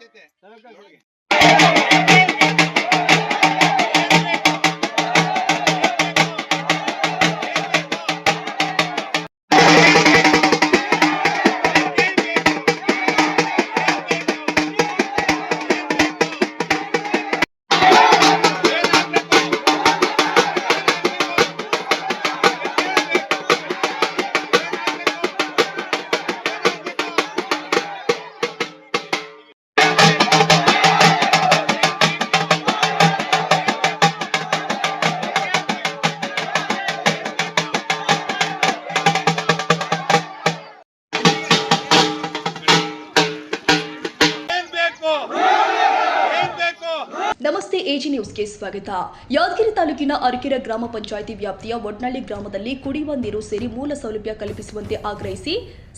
ನಮಸ್ತೆ ಎಜಿ ನ್ಯೂಸ್ಗೆ ಸ್ವಾಗತ. ಯಾದಗಿರಿ ತಾಲೂಕಿನ ಅರಕೆರೆ ಗ್ರಾಮ ಪಂಚಾಯಿತಿ ವ್ಯಾಪ್ತಿಯ ಒಡ್ನಳ್ಳಿ ಗ್ರಾಮದಲ್ಲಿ ಕುಡಿಯುವ ನೀರು ಸೇರಿ ಮೂಲ ಸೌಲಭ್ಯ ಕಲ್ಪಿಸುವಂತೆ ಆಗ್ರಹಿಸಿ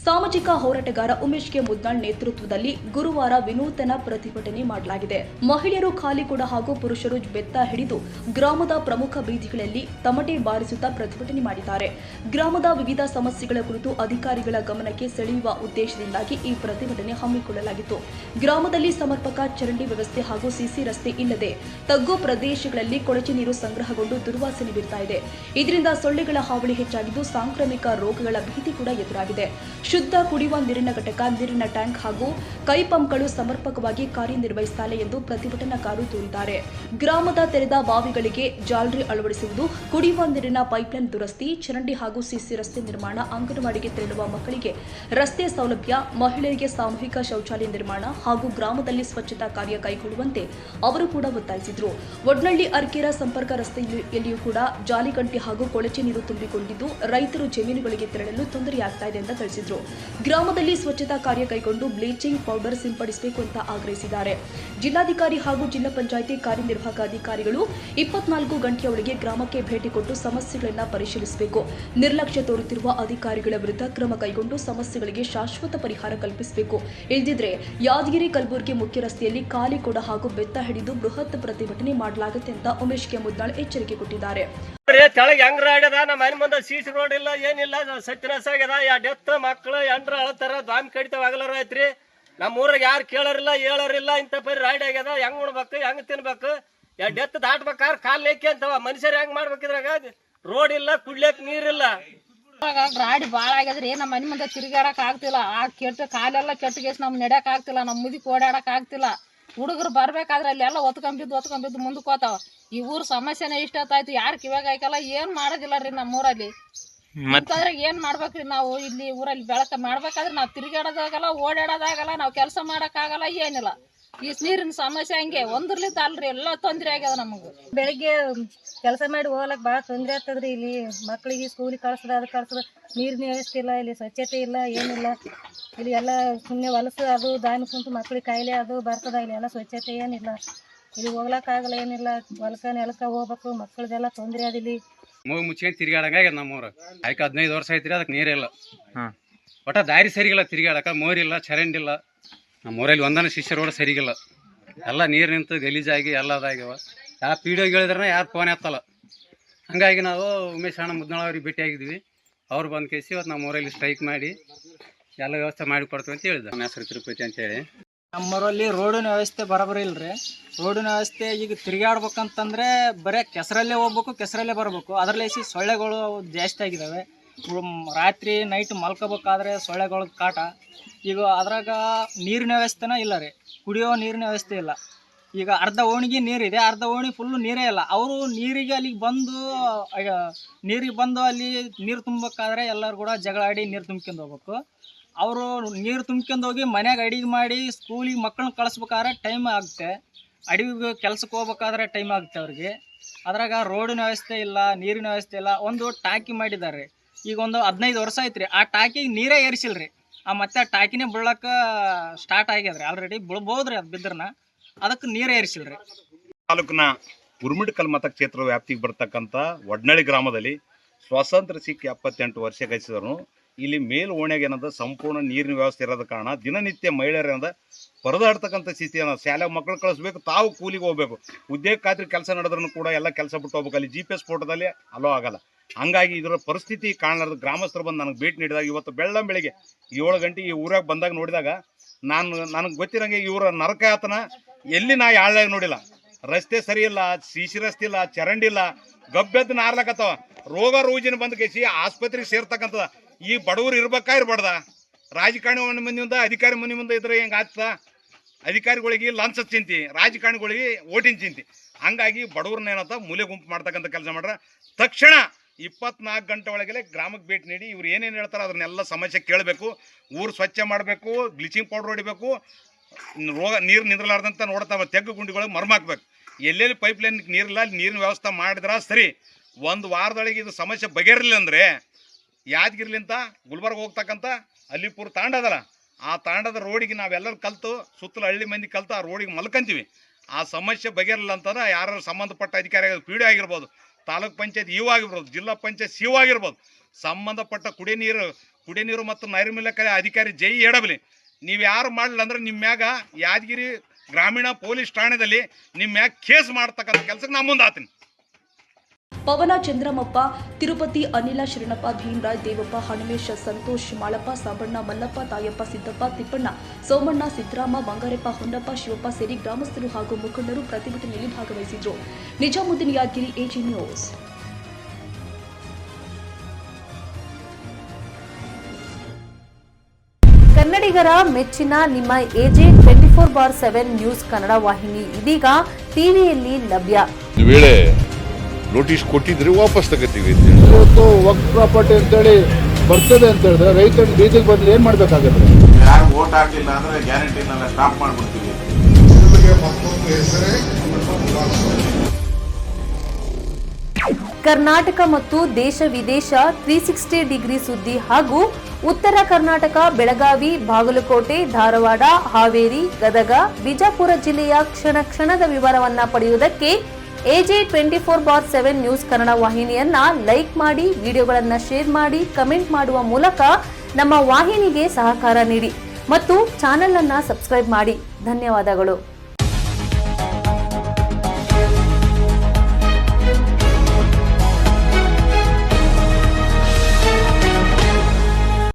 ಸಾಮಾಜಿಕ ಹೋರಾಟಗಾರ ಉಮೇಶ್ ಕೆ ಮುದ್ನಾಳ್ ನೇತೃತ್ವದಲ್ಲಿ ಗುರುವಾರ ವಿನೂತನ ಪ್ರತಿಭಟನೆ ಮಾಡಲಾಗಿದೆ. ಮಹಿಳೆಯರು ಖಾಲಿಕೊಡ ಹಾಗೂ ಪುರುಷರು ಬೆತ್ತ ಹಿಡಿದು ಗ್ರಾಮದ ಪ್ರಮುಖ ಬೀದಿಗಳಲ್ಲಿ ತಮಟೆ ಬಾರಿಸುತ್ತಾ ಪ್ರತಿಭಟನೆ ಮಾಡಿದ್ದಾರೆ. ಗ್ರಾಮದ ವಿವಿಧ ಸಮಸ್ಯೆಗಳ ಕುರಿತು ಅಧಿಕಾರಿಗಳ ಗಮನಕ್ಕೆ ಸೆಳೆಯುವ ಉದ್ದೇಶದಿಂದಾಗಿ ಈ ಪ್ರತಿಭಟನೆ ಹಮ್ಮಿಕೊಳ್ಳಲಾಗಿತ್ತು. ಗ್ರಾಮದಲ್ಲಿ ಸಮರ್ಪಕ ಚರಂಡಿ ವ್ಯವಸ್ಥೆ ಹಾಗೂ ಸಿಸಿ ರಸ್ತೆ ಇಲ್ಲದೆ ತಗ್ಗು ಪ್ರದೇಶಗಳಲ್ಲಿ ಕೊಳಚೆ ನೀರು ಸಂಗ್ರಹಗೊಂಡು ದುರ್ವಾಸನೆ ಬೀರ್ತಾ ಇದೆ. ಇದರಿಂದ ಸೊಳ್ಳೆಗಳ ಹಾವಳಿ ಹೆಚ್ಚಾಗಿದ್ದು ಸಾಂಕ್ರಾಮಿಕ ರೋಗಗಳ ಭೀತಿ ಕೂಡ ಎದುರಾಗಿದೆ. ಶುದ್ಧ ಕುಡಿಯುವ ನೀರಿನ ಘಟಕ, ನೀರಿನ ಟ್ಯಾಂಕ್ ಹಾಗೂ ಕೈ ಪಂಪ್ಗಳು ಸಮರ್ಪಕವಾಗಿ ಕಾರ್ಯನಿರ್ವಹಿಸುತ್ತಿಲ್ಲ ಎಂದು ಪ್ರತಿಭಟನಾಕಾರರು ದೂರಿದ್ದಾರೆ. ಗ್ರಾಮದ ತೆರೆದ ಬಾವಿಗಳಿಗೆ ಜಾಲರಿ ಅಳವಡಿಸುವುದು, ಕುಡಿಯುವ ನೀರಿನ ಪೈಪ್ಲೈನ್ ದುರಸ್ತಿ, ಚರಂಡಿ ಹಾಗೂ ಸಿಸಿ ರಸ್ತೆ ನಿರ್ಮಾಣ, ಅಂಗನವಾಡಿಗೆ ತೆರಳುವ ಮಕ್ಕಳಿಗೆ ರಸ್ತೆ ಸೌಲಭ್ಯ, ಮಹಿಳೆಯರಿಗೆ ಸಾಮೂಹಿಕ ಶೌಚಾಲಯ ನಿರ್ಮಾಣ ಹಾಗೂ ಗ್ರಾಮದಲ್ಲಿ ಸ್ವಚ್ಛತಾ ಕಾರ್ಯ ಕೈಗೊಳ್ಳುವಂತೆ ಅವರು ಕೂಡ ಒತ್ತಾಯಿಸಿದರು. ಒಡ್ನಳ್ಳಿ ಅರಕೆರೆ ಸಂಪರ್ಕ ರಸ್ತೆಯಲ್ಲಿಯೂ ಕೂಡ ಜಾಲಿಗಂಟೆ ಹಾಗೂ ಕೊಳಚೆ ನೀರು ತುಂಬಿಕೊಂಡಿದ್ದು ರೈತರು ಜಮೀನುಗಳಿಗೆ ತೆರಳಲು ತೊಂದರೆಯಾಗ್ತಾ ಇದೆ ಅಂತ ತಿಳಿಸಿದರು. ಗ್ರಾಮದಲ್ಲಿ ಸ್ವಚ್ಛತಾ ಕಾರ್ಯ ಕೈಗೊಂಡು ಬ್ಲೀಚಿಂಗ್ ಪೌಡರ್ ಸಿಂಪಡಿಸಬೇಕು ಅಂತ ಆಗ್ರಹಿಸಿದ್ದಾರೆ. ಜಿಲ್ಲಾಧಿಕಾರಿ ಹಾಗೂ ಜಿಲ್ಲಾ ಪಂಚಾಯಿತಿ ಕಾರ್ಯನಿರ್ವಾಹಕ ಅಧಿಕಾರಿಗಳು 24 ಗಂಟೆಯೊಳಗೆ ಗ್ರಾಮಕ್ಕೆ ಭೇಟಿ ಕೊಟ್ಟು ಸಮಸ್ಯೆಗಳನ್ನು ಪರಿಶೀಲಿಸಬೇಕು. ನಿರ್ಲಕ್ಷ್ಯ ತೋರುತ್ತಿರುವ ಅಧಿಕಾರಿಗಳ ವಿರುದ್ಧ ಕ್ರಮ ಕೈಗೊಂಡು ಸಮಸ್ಯೆಗಳಿಗೆ ಶಾಶ್ವತ ಪರಿಹಾರ ಕಲ್ಪಿಸಬೇಕು. ಇಲ್ಲದಿದ್ದರೆ ಯಾದಗಿರಿ ಕಲಬುರಗಿ ಮುಖ್ಯ ರಸ್ತೆಯಲ್ಲಿ ಖಾಲಿಕೊಡ ಹಾಗೂ ಬೆತ್ತ ಹಿಡಿದು ಬೃಹತ್ ಪ್ರತಿಭಟನೆ ಮಾಡಲಾಗುತ್ತೆ ಅಂತ ಉಮೇಶ್ ಕೆ ಮುದ್ನಾಳ್ ಎಚ್ಚರಿಕೆ ಕೊಟ್ಟಿದ್ದಾರೆ. ತೆಳಗ್ ಹೆಂಗ್ರ ಆಗ್ಯದ, ನಮ್ಮ ಮನೆ ಮುಂದೆ ಸಿಸಿ ರೋಡ್ ಇಲ್ಲ, ಏನಿಲ್ಲ, ಸತ್ಯನಾಶ ಆಗ್ಯದ. ಡೆತ್ ಮಕ್ಕಳು ಎಂಟ್ರ ಅಳತಾರ, ದ್ವಾಮಿ ಕಡಿತಾವ ಆಗಲಾರ ಐತ್ರಿ. ನಮ್ಮ ಊರಾಗ ಯಾರು ಕೇಳೋರಿಲ್ಲ ಹೇಳೋರಿಲ್ಲ. ಇಂಥ ಪರಿ ರಾಯ್ಡ್ ಆಗ್ಯದ. ಹೆಂಗ್ ಉಣ್ಬೇಕು, ಹೆಂಗ್ ತಿನ್ಬೇಕು, ಡೆತ್ ದಾಟ್ಬೇಕಾದ್ರೆ ಕಾಲ್ ಲೇಕಿ ಅಂತವ. ಮನುಷ್ಯರು ಹೆಂಗ್ ಮಾಡ್ಬೇಕಿದ್ರಾಗ ರೋಡ್ ಇಲ್ಲ, ಕುಡ್ಲಿಕ್ ನೀರಿಲ್ಲ. ರಾಡಿ ಬಾಳ ಆಗ್ಯದ್ರಿ. ನಮ್ಮ ಮನೆ ಮುಂದೆ ತಿರುಗಾಡಕ್ ಆಗ್ತಿಲ್ಲ. ಆ ಕೆಟ್ಟ ಕಾಲೆಲ್ಲ ಕೆಟ್ಟಗೇಸ್ ನಮ್ ನಡ್ಯಾಕ್ ಆಗ್ತಿಲ್ಲ. ನಮ್ ಮುದಿಕ್ ಓಡಾಡಕ್ ಆಗ್ತಿಲ್ಲ. ಹುಡುಗರು ಬರ್ಬೇಕಾದ್ರೆ ಅಲ್ಲಿ ಎಲ್ಲ ಒತ್ಕೊಂಬಿದ್ದು ಮುಂದಕ್ಕೆ ಹೋತಾವ. ಈ ಊರ್ ಸಮಸ್ಯೆನೇ ಇಷ್ಟೊತ್ತಾಯ್ತು, ಯಾರು ಕಿವಾಗ ಆಯ್ಕಲ್ಲ, ಏನ್ ಮಾಡೋದಿಲ್ಲ ರೀ ನಮ್ಮ ಊರಲ್ಲಿ. ಮತ್ತಾದ್ರೆ ಏನ್ ಮಾಡ್ಬೇಕ್ರಿ ನಾವು ಇಲ್ಲಿ ಊರಲ್ಲಿ ಬೆಳಕ ಮಾಡ್ಬೇಕಾದ್ರೆ ನಾವು ತಿರುಗಾಡೋದಾಗಲ್ಲ, ಓಡಾಡೋದಾಗಲ್ಲ, ನಾವು ಕೆಲಸ ಮಾಡಕ್ ಆಗಲ್ಲ, ಏನಿಲ್ಲ. ಈ ನೀರಿನ ಸಮಸ್ಯೆ ಹಂಗೆ ಒಂದ್ರಲಿಂದ ಅಲ್ರಿ ಎಲ್ಲ ತೊಂದ್ರೆ ಆಗ್ಯದ ನಮಗ. ಬೆಳಿಗ್ಗೆ ಕೆಲಸ ಮಾಡಿ ಹೋಗ್ಲಕ್ ಭಾಳ ತೊಂದರೆ ಆಗ್ತದ್ರಿ. ಇಲ್ಲಿ ಮಕ್ಳಿಗೆ ಸ್ಕೂಲಿಗೆ ಕಳ್ಸದ, ಅದು ಕಳ್ಸದ, ನೀರಿನ ವ್ಯವಸ್ಥೆ ಇಲ್ಲ, ಇಲ್ಲಿ ಸ್ವಚ್ಛತೆ ಇಲ್ಲ, ಏನಿಲ್ಲ. ಇಲ್ಲಿ ಎಲ್ಲ ಸುಮ್ಮನೆ ಹೊಲಸು ಅದು ದಾನಿ ಕುಂತು ಮಕ್ಳಿಗೆ ಕಾಯಿಲೆ ಅದು ಬರ್ತದ. ಇಲ್ಲಿ ಎಲ್ಲ ಸ್ವಚ್ಛತೆ ಏನಿಲ್ಲ. ಇಲ್ಲಿ ಹೋಗ್ಲಕ್ಕಾಗಲ್ಲ, ಏನಿಲ್ಲ. ನೆಲಕ ಹೋಗ್ಬೇಕು, ಮಕ್ಕಳದೆಲ್ಲ ತೊಂದರೆ ಅದ. ಇಲ್ಲಿ ಮೂಗು ಮುಚ್ಕೊಂಡು ತಿರ್ಗಾಡಂಗ ನಮ್ಮೂರ ಆಯ್ಕೆ 15 ವರ್ಷ ಐತ್ರಿ. ಅದಕ್ಕೆ ನೀರಿಲ್ಲ, ಒಟ್ಟ ದಾರಿ ಸರಿಗಿಲ್ಲ, ತಿರ್ಗಾಡಕ ಮೋರಿಲ್ಲ, ಚರಂಡಿಲ್ಲ. ನಮ್ಮೂರಲ್ಲಿ ಒಂದನ ಶಿಷ್ಯ ರೋಡ್ ಸರಿಗಿಲ್ಲ. ಎಲ್ಲ ನೀರು ನಿಂತು ಗಲೀಜಾಗಿ ಎಲ್ಲ ಅದಾಗ್ಯವ. ಯಾವ ಪೀಡಿಯೋಗೆ ಹೇಳಿದ್ರೆ ಯಾರು ಫೋನ್ ಎತ್ತಲ್ಲ. ಹಂಗಾಗಿ ನಾವು ಉಮೇಶ್ ಅಣ್ಣ ಮುದ್ನಾಳ್ ಅವ್ರಿಗೆ ಭೇಟಿಯಾಗಿದ್ವಿ. ಅವ್ರು ಬಂದು ಕೇಸಿ ಇವತ್ತು ನಮ್ಮ ಊರಲ್ಲಿ ಸ್ಟ್ರೈಕ್ ಮಾಡಿ ಎಲ್ಲ ವ್ಯವಸ್ಥೆ ಮಾಡಿಕೊಡ್ತೀವಿ ಅಂತ ಹೇಳಿದ್ರು. ನಮ್ಮ ಹೆಸರು ತಿರುಪತಿ ಅಂತೇಳಿ. ನಮ್ಮೂರಲ್ಲಿ ರೋಡಿನ ವ್ಯವಸ್ಥೆ ಬರೋಬ್ಬರಿ ಇಲ್ರಿ. ರೋಡಿನ ವ್ಯವಸ್ಥೆ ಈಗ ತಿರುಗಾಡ್ಬೇಕಂತಂದ್ರೆ ಬರೀ ಕೆಸರಲ್ಲೇ ಹೋಗ್ಬೇಕು, ಕೆಸರಲ್ಲೇ ಬರಬೇಕು. ಅದರಲ್ಲೇ ಸೊಳ್ಳೆಗಳು ಜಾಸ್ತಿ ಆಗಿದ್ದಾವೆ. ರಾತ್ರಿ ನೈಟ್ ಮಲ್ಕೋಬೇಕಾದ್ರೆ ಸೊಳ್ಳೆಗಳ ಕಾಟ. ಈಗ ಅದ್ರಾಗ ನೀರಿನ ವ್ಯವಸ್ಥೆನ ಇಲ್ಲ ರೀ. ಕುಡಿಯೋ ನೀರಿನ ವ್ಯವಸ್ಥೆ ಇಲ್ಲ. ಈಗ ಅರ್ಧ ಓಣಿಗೆ ನೀರಿದೆ, ಅರ್ಧ ಓಣಿ ಫುಲ್ಲು ನೀರೇ ಇಲ್ಲ. ಅವರು ನೀರಿಗೆ ಅಲ್ಲಿಗೆ ಬಂದು ಅಲ್ಲಿ ನೀರು ತುಂಬಬೇಕಾದ್ರೆ ಎಲ್ಲರೂ ಕೂಡ ಜಗಳ ಆಡಿ ನೀರು ತುಂಬ್ಕೊಂಡು ಹೋಗ್ಬೇಕು. ಅವರು ನೀರು ತುಂಬ್ಕೊಂಡು ಹೋಗಿ ಮನ್ಯಾಗ ಅಡಿಗೆ ಮಾಡಿ ಸ್ಕೂಲಿಗೆ ಮಕ್ಕಳನ್ನ ಕಳಿಸ್ಬೇಕಾದ್ರೆ ಟೈಮ್ ಆಗುತ್ತೆ. ಅಡಿಗೆ ಕೆಲ್ಸಕ್ಕೆ ಹೋಗ್ಬೇಕಾದ್ರೆ ಟೈಮ್ ಆಗುತ್ತೆ ಅವ್ರಿಗೆ. ಅದ್ರಾಗ ರೋಡಿನ ವ್ಯವಸ್ಥೆ ಇಲ್ಲ, ನೀರಿನ ವ್ಯವಸ್ಥೆ ಇಲ್ಲ. ಒಂದು ಟಾಕಿ ಮಾಡಿದ್ದಾರೆ. ಈಗ ಒಂದು 15 ವರ್ಷ ಐತ್ರಿ. ಆ ಟಾಕಿಗೆ ನೀರೇ ಏರಿಸಿಲ್ರಿ. ಮತ್ತೆ ಆ ಟಾಕಿನೇ ಬೀಳಕ್ಕೆ ಸ್ಟಾರ್ಟ್ ಆಗ್ಯದ್ರಿ. ಆಲ್ರೆಡಿ ಬೀಳ್ಬೋದ್ರಿ, ಅದು ಬಿದ್ರನ ಅದಕ್ಕೆ ನೀರೇ ಏರಿಸಿಲ್ರಿ. ತಾಲೂಕಿನ ಗುರುಮಿಟ್ಕಲ್ ಮತಕ್ಷೇತ್ರ ವ್ಯಾಪ್ತಿಗೆ ಬರ್ತಕ್ಕಂಥ ಒಡ್ನಳ್ಳಿ ಗ್ರಾಮದಲ್ಲಿ ಸ್ವಾತಂತ್ರ್ಯ ಸಿಕ್ಕಿ 78 ವರ್ಷ ಗಳಿಸಿದ್ರು. ಇಲ್ಲಿ ಮೇಲು ಓಣ್ಯಾಗ ಏನದ ಸಂಪೂರ್ಣ ನೀರಿನ ವ್ಯವಸ್ಥೆ ಇರೋದ ಕಾರಣ ದಿನನಿತ್ಯ ಮಹಿಳೆಯರಿಂದ ಪರದಾಡ್ತಕ್ಕಂಥ ಸ್ಥಿತಿ ಅನ್ನೋದು. ಶಾಲೆಗೆ ಮಕ್ಕಳು ಕಳಿಸ್ಬೇಕು, ತಾವು ಕೂಲಿಗೆ ಹೋಗ್ಬೇಕು. ಉದ್ಯೋಗ ಖಾತ್ರಿ ಕೆಲಸ ನಡೆದ್ರೂ ಕೂಡ ಎಲ್ಲ ಕೆಲಸ ಬಿಟ್ಟು ಹೋಗ್ಬೇಕು. ಅಲ್ಲಿ GPS ಫೋಟೋದಲ್ಲಿ ಅಲೋ ಆಗಲ್ಲ. ಹಂಗಾಗಿ ಇದರ ಪರಿಸ್ಥಿತಿ ಕಾಣಲಾರ್ದು ಗ್ರಾಮಸ್ಥರು ಬಂದು ನನಗೆ ಭೇಟಿ ನೀಡಿದಾಗ ಇವತ್ತು ಬೆಳ್ಳಂಬೆಳಿಗ್ಗೆ 7 ಗಂಟೆಗೆ ಈ ಊರಾಗ ಬಂದಾಗ ನೋಡಿದಾಗ ನನಗೆ ಗೊತ್ತಿರಂಗೆ ಇವರ ನರಕಯಾತನ ಎಲ್ಲಿ ನಾ ಯಾಳ್ದಾಗ ನೋಡಿಲ್ಲ. ರಸ್ತೆ ಸರಿ ಇಲ್ಲ, ಸಿಸಿ ರಸ್ತೆ ಇಲ್ಲ, ಚರಂಡಿ ಇಲ್ಲ, ಗಬ್ಬೆದ್ದು ನಾರ್ಲಕತ್ತವ. ರೋಗ ರುಜಿನ ಬಂದು ಕೇಸಿ ಆಸ್ಪತ್ರೆಗೆ ಸೇರ್ತಕ್ಕಂಥದ. ಈ ಬಡವರು ಇರ್ಬೇಕಾ ಇರ್ಬಾರ್ದ? ರಾಜಕಾರಣಿ ಮನೆ ಮುಂದೆ ಅಧಿಕಾರಿ ಮನೆ ಮುಂದೆ ಇದ್ರೆ ಹೆಂಗೆ ಆಗ್ತದ? ಅಧಿಕಾರಿಗಳಿಗೆ ಲಂಚ ಚಿಂತಿ, ರಾಜಕಾರಣಿಗಳಿಗೆ ಓಟಿನ ಚಿಂತಿ. ಹಂಗಾಗಿ ಬಡವ್ರನ್ನ ಏನಂತ ಮೂಲೆ ಗುಂಪು ಮಾಡ್ತಕ್ಕಂಥ ಕೆಲಸ ಮಾಡ್ರೆ ತಕ್ಷಣ 24 ಗಂಟೆ ಒಳಗೆ ಗ್ರಾಮಕ್ಕೆ ಭೇಟಿ ನೀಡಿ ಇವ್ರು ಏನೇನು ಹೇಳ್ತಾರೆ ಅದನ್ನೆಲ್ಲ ಸಮಸ್ಯೆ ಕೇಳಬೇಕು. ಊರು ಸ್ವಚ್ಛ ಮಾಡಬೇಕು, ಬ್ಲೀಚಿಂಗ್ ಪೌಡ್ರ್ ಹೊಡಿಬೇಕು, ರೋಗ ನೀರು ನಿಂದ್ರಲಾರ್ದಂತ ನೋಡ್ತಾ ತೆಗ್ಗು ಗುಂಡಿಗಳಿಗೆ ಮರ್ಮಾಕ್ಬೇಕು. ಎಲ್ಲೆಲ್ಲಿ ಪೈಪ್ ಲೈನ್ ನೀರಿಲ್ಲ ಅಲ್ಲಿ ನೀರಿನ ವ್ಯವಸ್ಥೆ ಮಾಡಿದ್ರೆ ಸರಿ. ಒಂದು ವಾರದೊಳಗೆ ಇದು ಸಮಸ್ಯೆ ಬಗೆಹರಿಲ್ಲ ಅಂದರೆ ಯಾದಗಿರಿಲಿಂದ ಗುಲ್ಬರ್ಗ ಹೋಗ್ತಕ್ಕಂಥ ಅಲ್ಲಿಪುರ ತಾಂಡ ಅದಲ್ಲ, ಆ ತಾಂಡದ ರೋಡಿಗೆ ನಾವೆಲ್ಲರೂ ಕಲ್ತು ಸುತ್ತಲೂ ಹಳ್ಳಿ ಮಂದಿ ಕಲ್ತು ಆ ರೋಡಿಗೆ ಮಲ್ಕೊಂತೀವಿ. ಆ ಸಮಸ್ಯೆ ಬಗೆಹರಿಲ್ಲ ಅಂತಂದ್ರೆ ಯಾರು ಸಂಬಂಧಪಟ್ಟ ಅಧಿಕಾರಿ ಪಿ ಡಿ ಆಗಿರ್ಬೋದು, ತಾಲೂಕ್ ಪಂಚಾಯತ್ ಇವು ಆಗಿರ್ಬೋದು, ಜಿಲ್ಲಾ ಪಂಚಾಯತ್ ಸಿ ಆಗಿರ್ಬೋದು, ಸಂಬಂಧಪಟ್ಟ ಕುಡಿಯ ನೀರು ಮತ್ತು ನೈರ್ಮಲ್ಯ ಅಧಿಕಾರಿ ಜೈ ಎಡಬಲಿ ನೀವು ಯಾರು ಮಾಡಲಿಲ್ಲ ಅಂದ್ರೆ ನಿಮ್ಮ ಮ್ಯಾಗ ಯಾದಗಿರಿ ಗ್ರಾಮೀಣ ಪೊಲೀಸ್ ಠಾಣೆಯಲ್ಲಿ ನಿಮ್ಮ ಮ್ಯಾಗ ಕೇಸ್ ಮಾಡ್ತಕ್ಕಂಥ ಕೆಲಸಕ್ಕೆ ನಾ ಮುಂದಾತೀನಿ. ಪವನ ಚಂದ್ರಮಪ್ಪ, ತಿರುಪತಿ ಅನಿಲ, ಶರಣಪ್ಪ, ಭೀಮರಾಜ್, ದೇವಪ್ಪ, ಹನುಮೇಶ್, ಸಂತೋಷ್, ಮಾಳಪ್ಪ, ಸಾಬಣ್ಣ, ಮಲ್ಲಪ್ಪ, ತಾಯಪ್ಪ, ಸಿದ್ದಪ್ಪ, ತಿಪ್ಪಣ್ಣ, ಸೋಮಣ್ಣ, ಸಿದ್ದರಾಮ, ಬಂಗಾರಪ್ಪ, ಹೊನ್ನಪ್ಪ, ಶಿವಪ್ಪ ಸೇರಿ ಗ್ರಾಮಸ್ಥರು ಹಾಗೂ ಮುಖಂಡರು ಪ್ರತಿಭಟನೆಯಲ್ಲಿ ಭಾಗವಹಿಸಿದ್ರು. Nizamuddin, Yadgiri, AG news. ಕನ್ನಡಿಗರ ಮೆಚ್ಚಿನ ನಿಮ್ಮ ಎಜೆ 24/7 ನ್ಯೂಸ್ ಕನ್ನಡ ವಾಹಿನಿ ಇದೀಗ ಟಿವಿಯಲ್ಲಿ ಲಭ್ಯ. ವೇಳೆ ನೋಟಿಸ್ ಕೊಟ್ಟಿದ್ರೆ ವಾಪಸ್ ತಗೋತೀವಿ. ಇವತ್ತು ವಕ್ಫ್ ಪ್ರಾಪರ್ಟಿ ಅಂತೇಳಿ ಬರ್ತದೆ ಅಂತ ಹೇಳಿದ್ರೆ ರೈತರು ಬೀದಿಗೆ ಬಂದ್ರೆ ಏನ್ ಮಾಡ್ಬೇಕಾಗುತ್ತೆ? ಯಾರು ವೋಟ್ ಹಾಕಿಲ್ಲ ಅಂದ್ರೆ ಗ್ಯಾರಂಟಿನೆಲ್ಲ ಸ್ಟಾಪ್ ಮಾಡ್ಬಿಡ್ತೀವಿ. ಕರ್ನಾಟಕ ಮತ್ತು ದೇಶ ವಿದೇಶ 360 ಡಿಗ್ರಿ ಸುದ್ದಿ ಹಾಗೂ ಉತ್ತರ ಕರ್ನಾಟಕ, ಬೆಳಗಾವಿ, ಬಾಗಲಕೋಟೆ, ಧಾರವಾಡ, ಹಾವೇರಿ, ಗದಗ, ಬಿಜಾಪುರ ಜಿಲ್ಲೆಯ ಕ್ಷಣ ಕ್ಷಣದ ವಿವರವನ್ನ ಪಡೆಯುವುದಕ್ಕೆ ಎಜೆ 24/7 ನ್ಯೂಸ್ ಕನ್ನಡ ವಾಹಿನಿಯನ್ನ ಲೈಕ್ ಮಾಡಿ, ವಿಡಿಯೋಗಳನ್ನ ಶೇರ್ ಮಾಡಿ, ಕಮೆಂಟ್ ಮಾಡುವ ಮೂಲಕ ನಮ್ಮ ವಾಹಿನಿಗೆ ಸಹಕಾರ ನೀಡಿ ಮತ್ತು ಚಾನೆಲ್ ಅನ್ನ ಸಬ್ಸ್ಕ್ರೈಬ್ ಮಾಡಿ. ಧನ್ಯವಾದಗಳು.